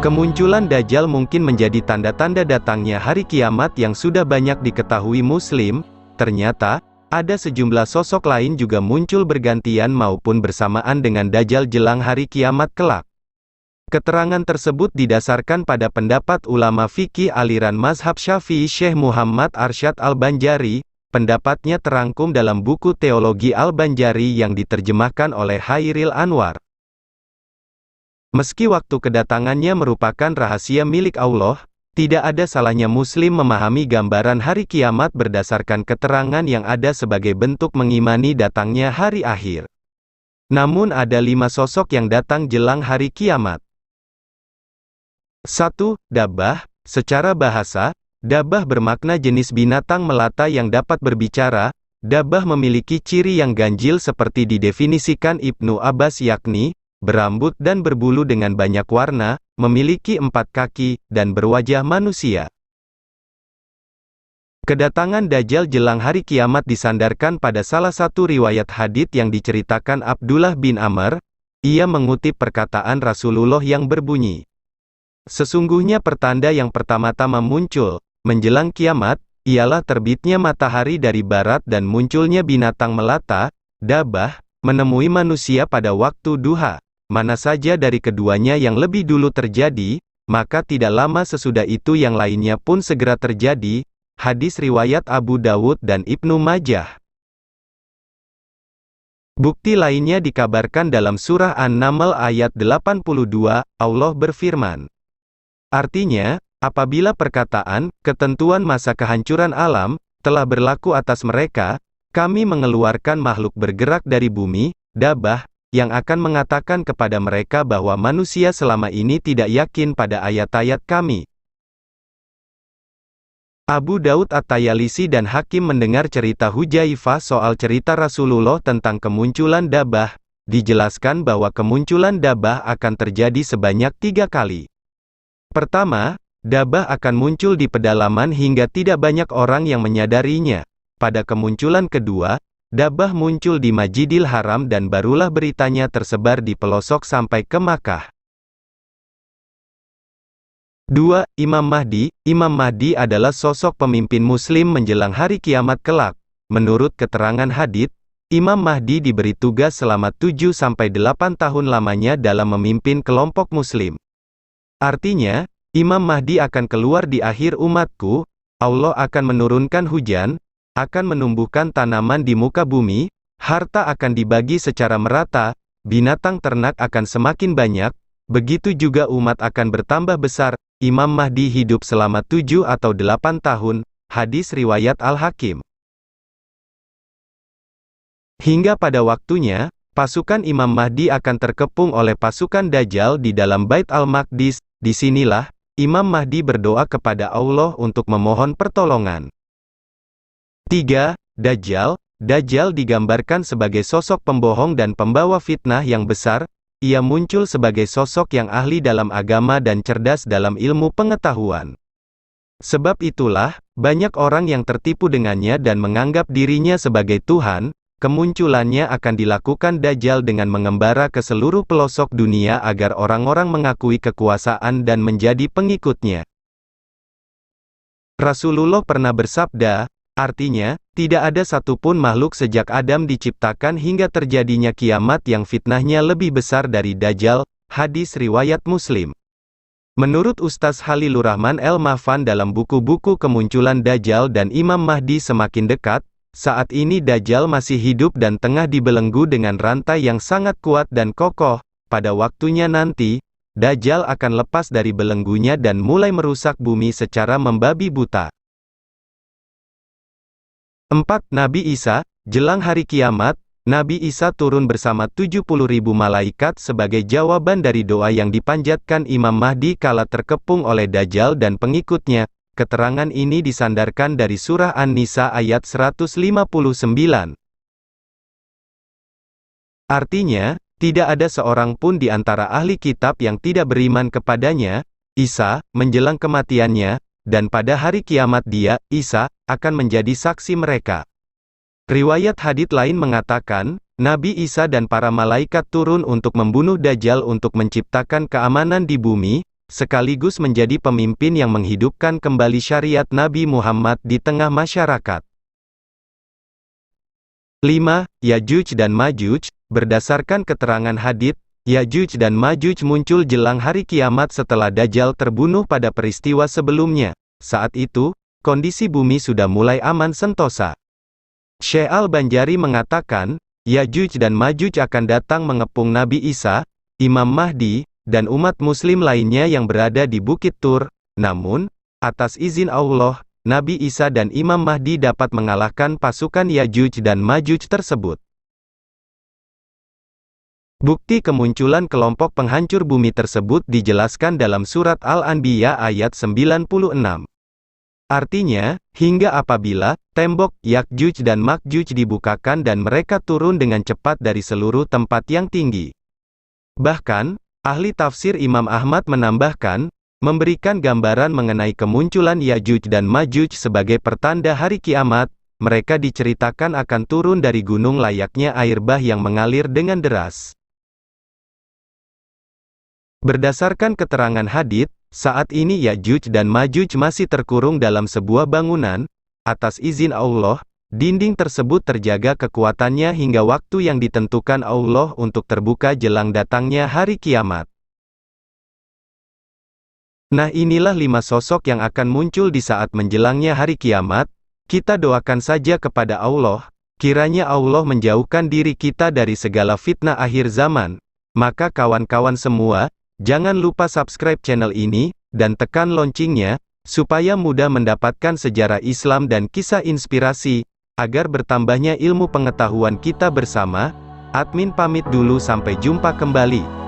Kemunculan Dajjal mungkin menjadi tanda-tanda datangnya hari kiamat yang sudah banyak diketahui Muslim. Ternyata, ada sejumlah sosok lain juga muncul bergantian maupun bersamaan dengan Dajjal jelang hari kiamat kelak. Keterangan tersebut didasarkan pada pendapat ulama fikih aliran mazhab Syafi'i Syekh Muhammad Arsyad Al-Banjari. Pendapatnya terangkum dalam buku Teologi Al-Banjari yang diterjemahkan oleh Hairil Anwar. Meski waktu kedatangannya merupakan rahasia milik Allah, tidak ada salahnya Muslim memahami gambaran hari kiamat berdasarkan keterangan yang ada sebagai bentuk mengimani datangnya hari akhir. Namun ada 5 sosok yang datang jelang hari kiamat. 1. Dabbah. Secara bahasa, dabbah bermakna jenis binatang melata yang dapat berbicara. Dabbah memiliki ciri yang ganjil seperti didefinisikan Ibnu Abbas, yakni berambut dan berbulu dengan banyak warna, memiliki 4 kaki, dan berwajah manusia. Kedatangan Dajjal jelang hari kiamat disandarkan pada salah satu riwayat hadits yang diceritakan Abdullah bin Amr. Ia mengutip perkataan Rasulullah yang berbunyi, "Sesungguhnya pertanda yang pertama-tama muncul menjelang kiamat, ialah terbitnya matahari dari barat dan munculnya binatang melata, dabbah, menemui manusia pada waktu duha. Mana saja dari keduanya yang lebih dulu terjadi, maka tidak lama sesudah itu yang lainnya pun segera terjadi." Hadis riwayat Abu Dawud dan Ibnu Majah. Bukti lainnya dikabarkan dalam surah An-Naml ayat 82, Allah berfirman. Artinya, apabila perkataan, ketentuan masa kehancuran alam, telah berlaku atas mereka, kami mengeluarkan makhluk bergerak dari bumi, dabbah, yang akan mengatakan kepada mereka bahwa manusia selama ini tidak yakin pada ayat-ayat kami. Abu Daud At-Tayalisi dan Hakim mendengar cerita Hudzaifah soal cerita Rasulullah tentang kemunculan dabbah. Dijelaskan bahwa kemunculan dabbah akan terjadi sebanyak 3 kali. Pertama, dabbah akan muncul di pedalaman hingga tidak banyak orang yang menyadarinya. Pada kemunculan kedua, dabbah muncul di Masjidil Haram dan barulah beritanya tersebar di pelosok sampai ke Makkah. 2. Imam Mahdi. Imam Mahdi adalah sosok pemimpin Muslim menjelang hari kiamat kelak. Menurut keterangan hadits, Imam Mahdi diberi tugas selama 7-8 tahun lamanya dalam memimpin kelompok Muslim. Artinya, Imam Mahdi akan keluar di akhir umatku, Allah akan menurunkan hujan, akan menumbuhkan tanaman di muka bumi, harta akan dibagi secara merata, binatang ternak akan semakin banyak, begitu juga umat akan bertambah besar. Imam Mahdi hidup selama 7 atau 8 tahun, hadis riwayat Al-Hakim. Hingga pada waktunya, pasukan Imam Mahdi akan terkepung oleh pasukan Dajjal di dalam Bait Al-Maqdis. Disinilah, Imam Mahdi berdoa kepada Allah untuk memohon pertolongan. 3. Dajjal. Dajjal digambarkan sebagai sosok pembohong dan pembawa fitnah yang besar. Ia muncul sebagai sosok yang ahli dalam agama dan cerdas dalam ilmu pengetahuan. Sebab itulah, banyak orang yang tertipu dengannya dan menganggap dirinya sebagai Tuhan. Kemunculannya akan dilakukan Dajjal dengan mengembara ke seluruh pelosok dunia agar orang-orang mengakui kekuasaan dan menjadi pengikutnya. Rasulullah pernah bersabda, artinya, tidak ada satupun makhluk sejak Adam diciptakan hingga terjadinya kiamat yang fitnahnya lebih besar dari Dajjal. Hadis riwayat Muslim. Menurut Ustaz Halilur Rahman El-Mahfan dalam buku-buku Kemunculan Dajjal dan Imam Mahdi Semakin Dekat, saat ini Dajjal masih hidup dan tengah dibelenggu dengan rantai yang sangat kuat dan kokoh. Pada waktunya nanti, Dajjal akan lepas dari belenggunya dan mulai merusak bumi secara membabi buta. 4. Nabi Isa. Jelang hari kiamat, Nabi Isa turun bersama 70.000 malaikat sebagai jawaban dari doa yang dipanjatkan Imam Mahdi kala terkepung oleh Dajjal dan pengikutnya. Keterangan ini disandarkan dari surah An-Nisa ayat 159. Artinya, tidak ada seorang pun di antara ahli kitab yang tidak beriman kepadanya, Isa, menjelang kematiannya, dan pada hari kiamat dia, Isa, akan menjadi saksi mereka. Riwayat hadits lain mengatakan, Nabi Isa dan para malaikat turun untuk membunuh Dajjal untuk menciptakan keamanan di bumi. sekaligus menjadi pemimpin yang menghidupkan kembali syariat Nabi Muhammad di tengah masyarakat. 5. Ya'juj dan Ma'juj. Berdasarkan keterangan hadits, Ya'juj dan Ma'juj muncul jelang hari kiamat setelah Dajjal terbunuh pada peristiwa sebelumnya. Saat itu, kondisi bumi sudah mulai aman sentosa. Syekh Al-Banjari mengatakan, Ya'juj dan Ma'juj akan datang mengepung Nabi Isa, Imam Mahdi, dan umat muslim lainnya yang berada di Bukit Tur. Namun, atas izin Allah, Nabi Isa dan Imam Mahdi dapat mengalahkan pasukan Ya'juj dan Ma'juj tersebut. Bukti kemunculan kelompok penghancur bumi tersebut dijelaskan dalam surat Al-Anbiya ayat 96. Artinya, hingga apabila tembok Ya'juj dan Ma'juj dibukakan dan mereka turun dengan cepat dari seluruh tempat yang tinggi. Bahkan, ahli tafsir Imam Ahmad menambahkan, memberikan gambaran mengenai kemunculan Ya'juj dan Ma'juj sebagai pertanda hari kiamat. Mereka diceritakan akan turun dari gunung layaknya air bah yang mengalir dengan deras. Berdasarkan keterangan hadits, saat ini Ya'juj dan Ma'juj masih terkurung dalam sebuah bangunan. Atas izin Allah, dinding tersebut terjaga kekuatannya hingga waktu yang ditentukan Allah untuk terbuka jelang datangnya hari kiamat. Nah, inilah 5 sosok yang akan muncul di saat menjelangnya hari kiamat. Kita doakan saja kepada Allah, kiranya Allah menjauhkan diri kita dari segala fitnah akhir zaman. Maka kawan-kawan semua, jangan lupa subscribe channel ini, dan tekan loncengnya, supaya mudah mendapatkan sejarah Islam dan kisah inspirasi, agar bertambahnya ilmu pengetahuan kita bersama. Admin pamit dulu, sampai jumpa kembali.